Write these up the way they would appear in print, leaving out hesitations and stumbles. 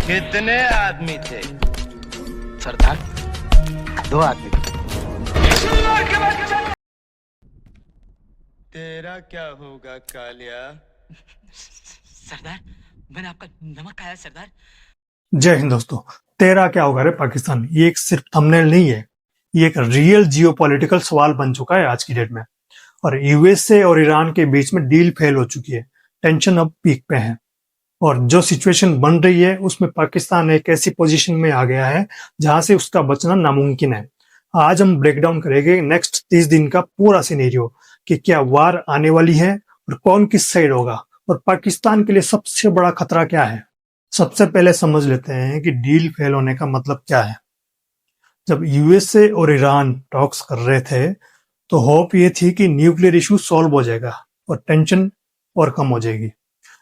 कितने आदमी थे? सरदार, 2 आदमी। तेरा क्या होगा कालिया? सरदार, मैंने आपका नमक खाया सरदार। जय हिंद दोस्तों। तेरा क्या होगा रे पाकिस्तान, ये एक सिर्फ थंबनेल नहीं है, ये एक रियल जियोपॉलिटिकल सवाल बन चुका है आज की डेट में। और यूएसए और ईरान के बीच में डील फेल हो चुकी है, टेंशन अब पीक पे है और जो सिचुएशन बन रही है उसमें पाकिस्तान एक ऐसी पोजीशन में आ गया है जहां से उसका बचना नामुमकिन है। आज हम ब्रेक डाउन करेंगे नेक्स्ट 30 दिन का पूरा सिनेरियो कि क्या वार आने वाली है और कौन किस साइड होगा और पाकिस्तान के लिए सबसे बड़ा खतरा क्या है। सबसे पहले समझ लेते हैं कि डील फेल होने का मतलब क्या है। जब यूएसए और ईरान टॉक्स कर रहे थे तो होप ये थी कि न्यूक्लियर इशू सॉल्व हो जाएगा और टेंशन और कम हो जाएगी,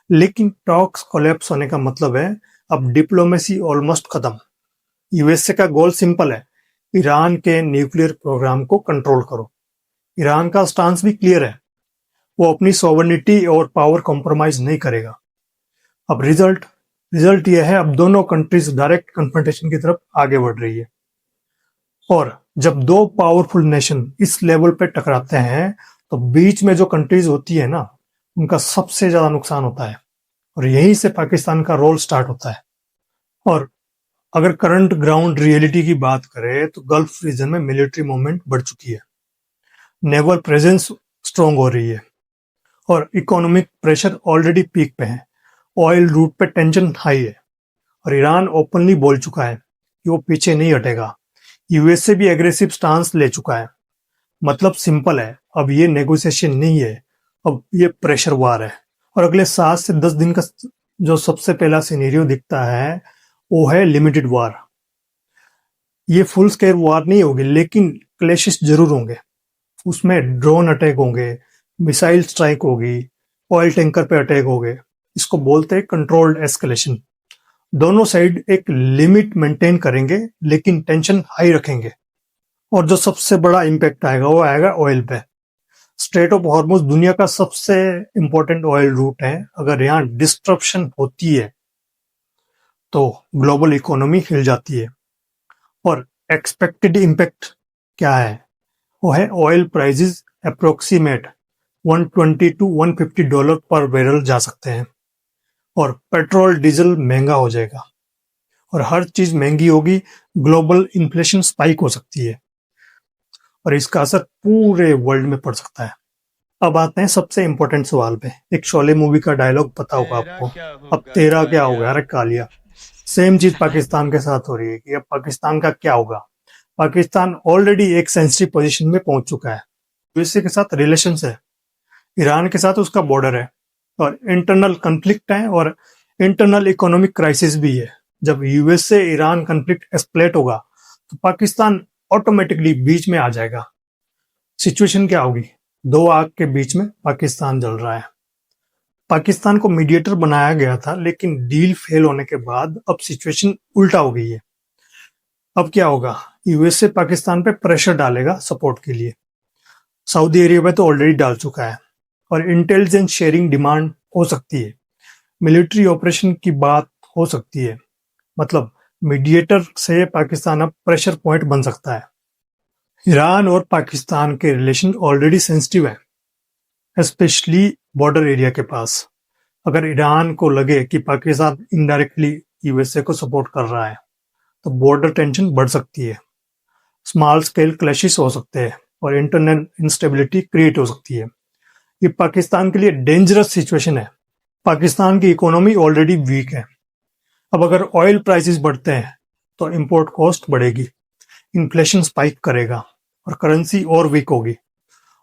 लेकिन टॉक्स कोलैप्स होने का मतलब है अब डिप्लोमेसी ऑलमोस्ट खत्म। यूएसए का गोल सिंपल है, ईरान के न्यूक्लियर प्रोग्राम को कंट्रोल करो। ईरान का स्टांस भी क्लियर है, वो अपनी सॉवरेनिटी और पावर कॉम्प्रोमाइज नहीं करेगा। अब रिजल्ट यह है, अब दोनों कंट्रीज डायरेक्ट कन्फ्रंटेशन की तरफ आगे बढ़ रही है। और जब दो पावरफुल नेशन इस लेवल पे टकराते हैं तो बीच में जो कंट्रीज होती है ना, उनका सबसे ज्यादा नुकसान होता है और यहीं से पाकिस्तान का रोल स्टार्ट होता है। और अगर करंट ग्राउंड रियलिटी की बात करें तो गल्फ रीजन में मिलिट्री मूवमेंट बढ़ चुकी है, नेवल प्रेजेंस स्ट्रांग हो रही है और इकोनॉमिक प्रेशर ऑलरेडी पीक पे है। ऑयल रूट पे टेंशन हाई है और ईरान ओपनली बोल चुका है कि वो पीछे नहीं हटेगा। यूएसए भी एग्रेसिव स्टांस ले चुका है। मतलब सिंपल है, अब ये नेगोशिएशन नहीं है, अब ये प्रेशर वार है। और अगले 7 से 10 दिन का जो सबसे पहला सिनेरियो दिखता है वो है लिमिटेड वार। ये फुल स्केल वार नहीं होगी, लेकिन क्लैशेस जरूर होंगे। उसमें ड्रोन अटैक होंगे, मिसाइल स्ट्राइक होगी, ऑयल टैंकर पे अटैक होंगे। इसको बोलते हैं कंट्रोल्ड एस्केलेशन। दोनों साइड एक लिमिट मेंटेन करेंगे लेकिन टेंशन हाई रखेंगे। और जो सबसे बड़ा इंपैक्ट आएगा वो आएगा ऑयल पे। स्ट्रेट ऑफ हॉर्मुज दुनिया का सबसे इंपॉर्टेंट ऑयल रूट है। अगर यहाँ डिस्ट्रप्शन होती है तो ग्लोबल इकोनॉमी हिल जाती है। और एक्सपेक्टेड इंपैक्ट क्या है, वो है ऑयल प्राइसेस अप्रोक्सीमेट $120 to $150 पर बैरल जा सकते हैं और पेट्रोल डीजल महंगा हो जाएगा और हर चीज महंगी होगी, ग्लोबल इन्फ्लेशन स्पाइक हो सकती है और इसका असर पूरे वर्ल्ड में पड़ सकता है। अब आते हैं सबसे इंपॉर्टेंट सवाल पे। एक शोले मूवी का डायलॉग पता होगा आपको, अब तेरा क्या होगा अरे कालिया। सेम चीज पाकिस्तान के साथ हो रही है कि अब पाकिस्तान का क्या होगा। पाकिस्तान ऑलरेडी एक सेंसिटिव पोजीशन में पहुंच चुका है। यूएसए के साथ रिलेशंस है, ईरान के साथ उसका बॉर्डर है और इंटरनल कन्फ्लिक्ट है और इंटरनल इकोनॉमिक क्राइसिस भी है। जब यूएसए ईरान कन्फ्लिक्ट एस्केलेट होगा तो पाकिस्तान ऑटोमेटिकली बीच में आ जाएगा। सिचुएशन क्या होगी, दो आग के बीच में पाकिस्तान जल रहा है। पाकिस्तान को मीडिएटर बनाया गया था, लेकिन डील फेल होने के बाद अब सिचुएशन उल्टा हो गई है। अब क्या होगा, यूएसए पाकिस्तान पे प्रेशर डालेगा सपोर्ट के लिए। सऊदी अरेबिया तो ऑलरेडी डाल चुका है और इंटेलिजेंस शेयरिंग डिमांड हो सकती है। मिलिट्री ऑपरेशन की बात हो सकती है। मतलब मीडिएटर से पाकिस्तान अब प्रेशर पॉइंट बन सकता है। ईरान और पाकिस्तान के रिलेशन ऑलरेडी सेंसिटिव है, स्पेशली बॉर्डर एरिया के पास। अगर ईरान को लगे कि पाकिस्तान इनडायरेक्टली यूएसए को सपोर्ट कर रहा है तो बॉर्डर टेंशन बढ़ सकती है, स्मॉल स्केल क्लैशेस हो सकते हैं और इंटरनल इंस्टेबिलिटी क्रिएट हो सकती है। ये पाकिस्तान के लिए डेंजरस सिचुएशन है। पाकिस्तान की इकोनॉमी ऑलरेडी वीक है। अब अगर ऑयल प्राइसेस बढ़ते हैं तो इंपोर्ट कॉस्ट बढ़ेगी, इन्फ्लेशन स्पाइक करेगा और करेंसी और वीक होगी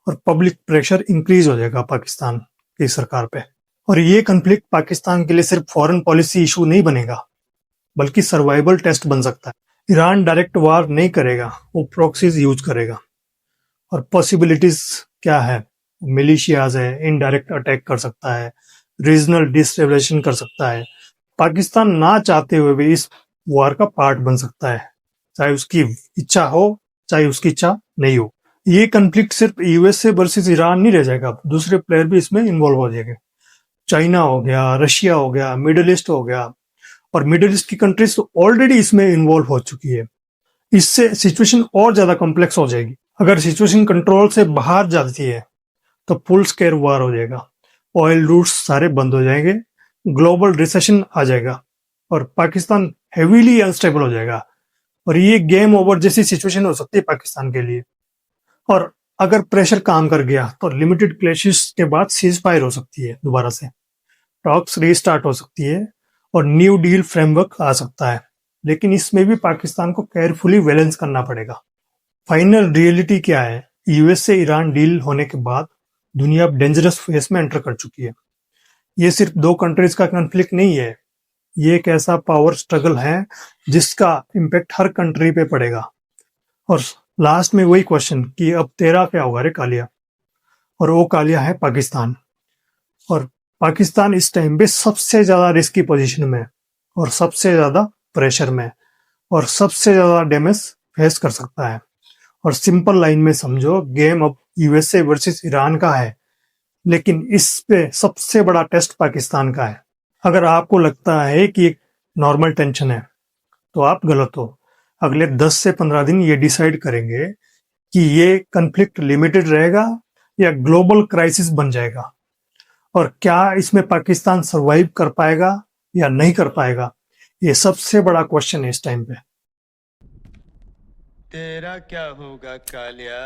और पब्लिक प्रेशर इंक्रीज हो जाएगा पाकिस्तान की सरकार पे। और ये कन्फ्लिक्ट पाकिस्तान के लिए सिर्फ फॉरेन पॉलिसी इशू नहीं बनेगा, बल्कि सर्वाइवल टेस्ट बन सकता है। ईरान डायरेक्ट वार नहीं करेगा, वो प्रॉक्सीज यूज करेगा। और पॉसिबिलिटीज क्या है, मिलिशियाज है, इनडायरेक्ट अटैक कर सकता है, रीजनल डिस्टेबलाइजेशन कर सकता है। पाकिस्तान ना चाहते हुए भी इस वार का पार्ट बन सकता है, चाहे उसकी इच्छा हो चाहे उसकी इच्छा नहीं हो। ये कन्फ्लिक्ट सिर्फ यूएसए वर्सेस ईरान नहीं रह जाएगा, दूसरे प्लेयर भी इसमें इन्वॉल्व हो जाएंगे। चाइना हो गया, रशिया हो गया, मिडिल ईस्ट हो गया और मिडिल ईस्ट की कंट्रीज तो ऑलरेडी इसमें इन्वॉल्व हो चुकी है। इससे सिचुएशन और ज्यादा कॉम्प्लेक्स हो जाएगी। अगर सिचुएशन कंट्रोल से बाहर जाती है तो फुल स्केल वार हो जाएगा, ऑयल रूट्स सारे बंद हो जाएंगे, ग्लोबल रिसेशन आ जाएगा और पाकिस्तान हेवीली अनस्टेबल हो जाएगा और ये गेम ओवर जैसी सिचुएशन हो सकती है पाकिस्तान के लिए। और अगर प्रेशर काम कर गया तो लिमिटेड क्लैशेस के बाद सीज फायर हो सकती है, दोबारा से टॉक्स रीस्टार्ट हो सकती है और न्यू डील फ्रेमवर्क आ सकता है। लेकिन इसमें भी पाकिस्तान को केयरफुली बैलेंस करना पड़ेगा। फाइनल रियलिटी क्या है? यूएस से ईरान डील होने के बाद दुनिया अब डेंजरस फेज में एंटर कर चुकी है। ये सिर्फ दो कंट्रीज का कॉन्फ्लिक्ट नहीं है, ये एक ऐसा पावर स्ट्रगल है जिसका इम्पैक्ट हर कंट्री पे पड़ेगा। और लास्ट में वही क्वेश्चन कि अब तेरा क्या होगा रे कालिया, और वो कालिया है पाकिस्तान। और पाकिस्तान इस टाइम पे सबसे ज्यादा रिस्की पोजीशन में और सबसे ज्यादा प्रेशर में और सबसे ज्यादा डैमेज फेस कर सकता है। और सिंपल लाइन में समझो, गेम अब यूएसए वर्सेस ईरान का है, लेकिन इस पे सबसे बड़ा टेस्ट पाकिस्तान का है। अगर आपको लगता है कि एक नॉर्मल टेंशन है तो आप गलत हो। अगले 10 से 15 दिन ये डिसाइड करेंगे कि ये कन्फ्लिक्ट लिमिटेड रहेगा या ग्लोबल क्राइसिस बन जाएगा, और क्या इसमें पाकिस्तान सरवाइव कर पाएगा या नहीं कर पाएगा, ये सबसे बड़ा क्वेश्चन है इस टाइम पे। तेरा क्या होगा कालिया?